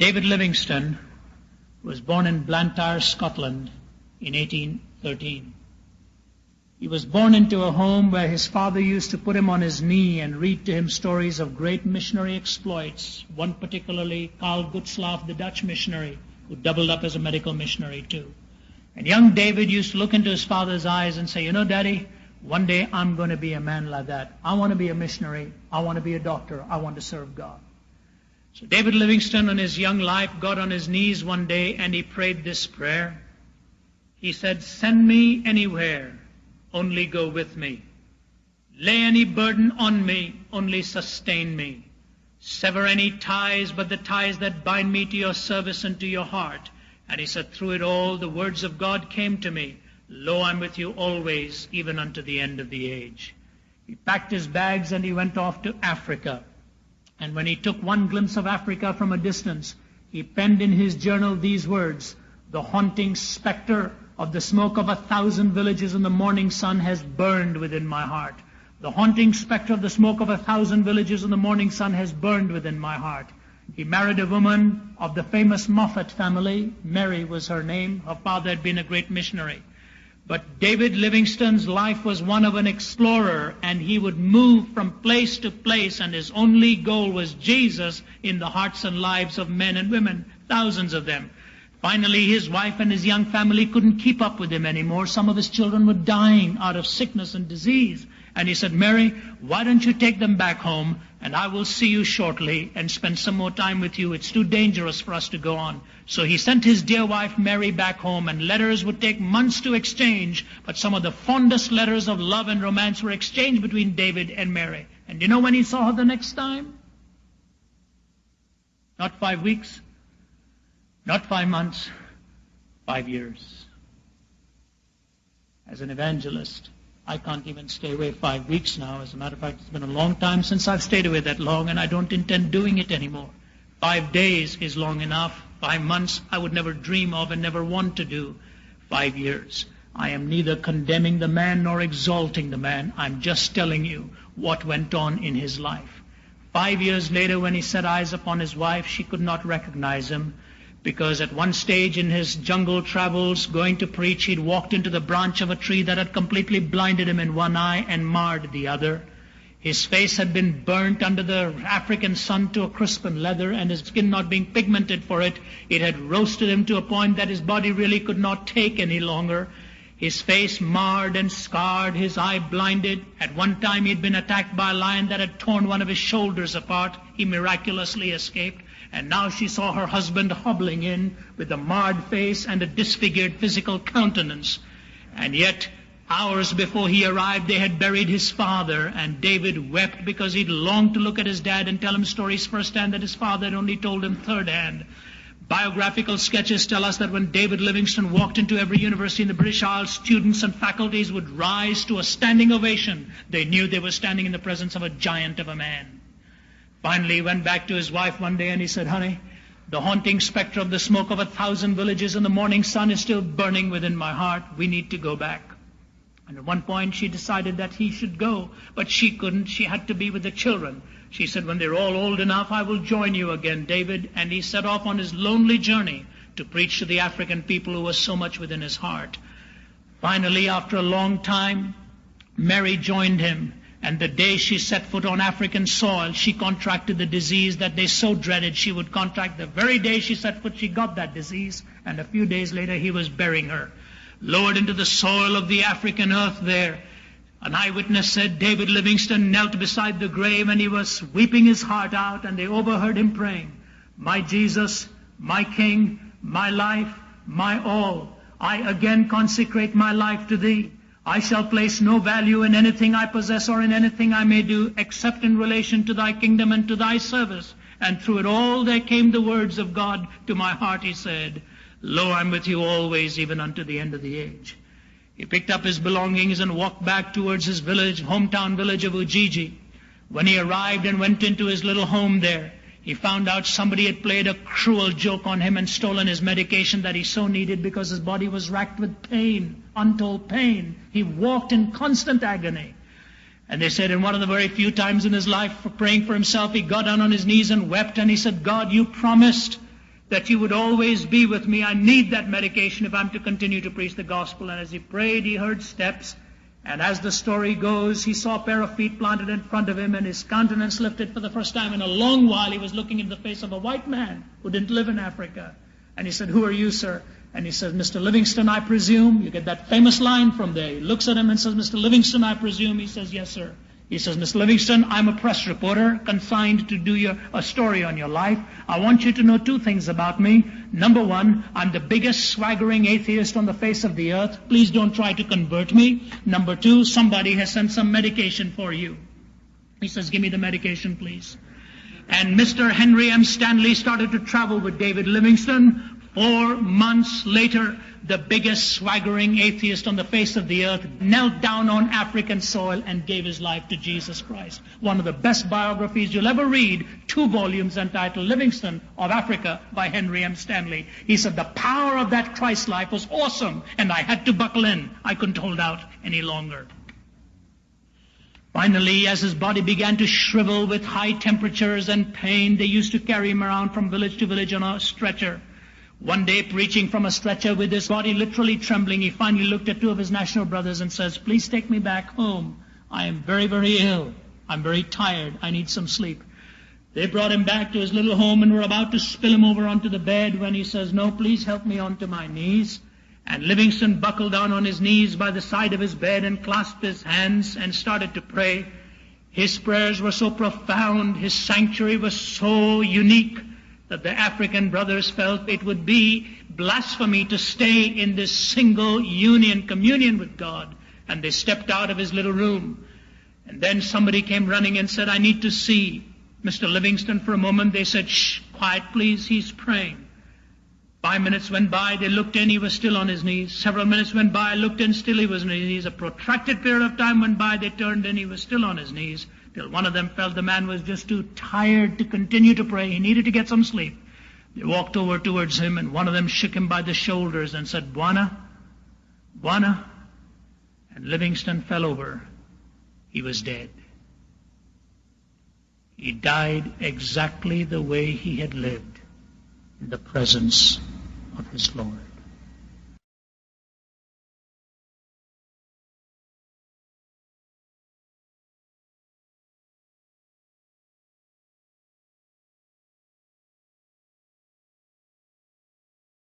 David Livingstone was born in Blantyre, Scotland in 1813. He was born into a home where his father used to put him on his knee and read to him stories of great missionary exploits, one particularly Carl Gutzlaff, the Dutch missionary, who doubled up as a medical missionary too. And young David used to look into his father's eyes and say, Daddy, one day I'm going to be a man like that. I want to be a missionary. I want to be a doctor. I want to serve God. So David Livingstone in his young life got on his knees one day and he prayed this prayer. He said, send me anywhere, only go with me. Lay any burden on me, only sustain me. Sever any ties but the ties that bind me to your service and to your heart. And he said, through it all, the words of God came to me. Lo, I'm with you always, even unto the end of the age. He packed his bags and he went off to Africa. And when he took one glimpse of Africa from a distance, he penned in his journal these words, the haunting specter of the smoke of 1,000 villages in the morning sun has burned within my heart. The haunting specter of the smoke of 1,000 villages in the morning sun has burned within my heart. He married a woman of the famous Moffat family. Mary was her name. Her father had been a great missionary. But David Livingstone's life was one of an explorer, and he would move from place to place, and his only goal was Jesus in the hearts and lives of men and women, thousands of them. Finally, his wife and his young family couldn't keep up with him anymore. Some of his children were dying out of sickness and disease. And he said, Mary, why don't you take them back home, and I will see you shortly and spend some more time with you. It's too dangerous for us to go on. So he sent his dear wife Mary back home, and letters would take months to exchange, but some of the fondest letters of love and romance were exchanged between David and Mary. And you know when he saw her the next time? Not 5 weeks, not 5 months, 5 years. As an evangelist, I can't even stay away 5 weeks now. As a matter of fact, it's been a long time since I've stayed away that long, and I don't intend doing it anymore. 5 days is long enough. 5 months I would never dream of and never want to do. 5 years. I am neither condemning the man nor exalting the man. I'm just telling you what went on in his life. 5 years later, when he set eyes upon his wife, she could not recognize him, because at one stage in his jungle travels, going to preach, he'd walked into the branch of a tree that had completely blinded him in one eye and marred the other. His face had been burnt under the African sun to a crispen leather, and his skin not being pigmented for it, it had roasted him to a point that his body really could not take any longer. His face marred and scarred, his eye blinded. At one time he'd been attacked by a lion that had torn one of his shoulders apart. He miraculously escaped. And now she saw her husband hobbling in with a marred face and a disfigured physical countenance. And yet, hours before he arrived, they had buried his father, and David wept because he'd longed to look at his dad and tell him stories firsthand that his father had only told him thirdhand. Biographical sketches tell us that when David Livingstone walked into every university in the British Isles, students and faculties would rise to a standing ovation. They knew they were standing in the presence of a giant of a man. Finally, he went back to his wife one day and he said, honey, the haunting specter of the smoke of 1,000 villages in the morning sun is still burning within my heart. We need to go back. And at one point she decided that he should go, but she couldn't. She had to be with the children. She said, when they're all old enough, I will join you again, David. And he set off on his lonely journey to preach to the African people who was so much within his heart. Finally, after a long time, Mary joined him. And the day she set foot on African soil, she contracted the disease that they so dreaded she would contract. The very day she set foot, she got that disease. And a few days later, he was burying her. Lowered into the soil of the African earth there, an eyewitness said David Livingstone knelt beside the grave and he was weeping his heart out, and they overheard him praying, my Jesus, my King, my life, my all, I again consecrate my life to Thee. I shall place no value in anything I possess or in anything I may do except in relation to Thy kingdom and to Thy service. And through it all there came the words of God to my heart. He said, Lo, I'm with you always, even unto the end of the age. He picked up his belongings and walked back towards his village, hometown village of Ujiji. When he arrived and went into his little home there, he found out somebody had played a cruel joke on him and stolen his medication that he so needed because his body was racked with pain, untold pain. He walked in constant agony. And they said in one of the very few times in his life for praying for himself, he got down on his knees and wept, and he said, God, you promised that you would always be with me. I need that medication if I'm to continue to preach the gospel. And as he prayed, he heard steps. And as the story goes, he saw a pair of feet planted in front of him, and his countenance lifted for the first time in a long while. He was looking in the face of a white man who didn't live in Africa. And he said, "Who are you, sir?" And he says, "Mr. Livingston, I presume." You get that famous line from there. He looks at him and says, "Mr. Livingston, I presume." He says, "Yes, sir." He says, "Mr. Livingston, I'm a press reporter consigned to do a story on your life. I want you to know two things about me. Number one, I'm the biggest swaggering atheist on the face of the earth. Please don't try to convert me. Number two, somebody has sent some medication for you." He says, "Give me the medication, please." And Mr. Henry M. Stanley started to travel with David Livingston. 4 months later, the biggest swaggering atheist on the face of the earth knelt down on African soil and gave his life to Jesus Christ. One of the best biographies you'll ever read, 2 volumes entitled Livingston of Africa by Henry M. Stanley. He said the power of that Christ life was awesome, and I had to buckle in. I couldn't hold out any longer. Finally, as his body began to shrivel with high temperatures and pain, they used to carry him around from village to village on a stretcher. One day, preaching from a stretcher with his body literally trembling, he finally looked at 2 of his national brothers and says, "Please take me back home. I am very, very ill. I'm very tired. I need some sleep." They brought him back to his little home and were about to spill him over onto the bed when he says, "No, please help me onto my knees." And Livingston buckled down on his knees by the side of his bed and clasped his hands and started to pray. His prayers were so profound, his sanctuary was so unique, that the African brothers felt it would be blasphemy to stay in this single communion with God. And they stepped out of his little room. And then somebody came running and said, "I need to see Mr. Livingston for a moment." They said, "Shh, quiet please, he's praying." 5 minutes went by, they looked in, he was still on his knees. Several minutes went by, looked in, still he was on his knees. A protracted period of time went by, they turned in, he was still on his knees. Till one of them felt the man was just too tired to continue to pray. He needed to get some sleep. They walked over towards him, and one of them shook him by the shoulders and said, "Bwana, Bwana." And Livingston fell over. He was dead. He died exactly the way he had lived, in the presence of his Lord.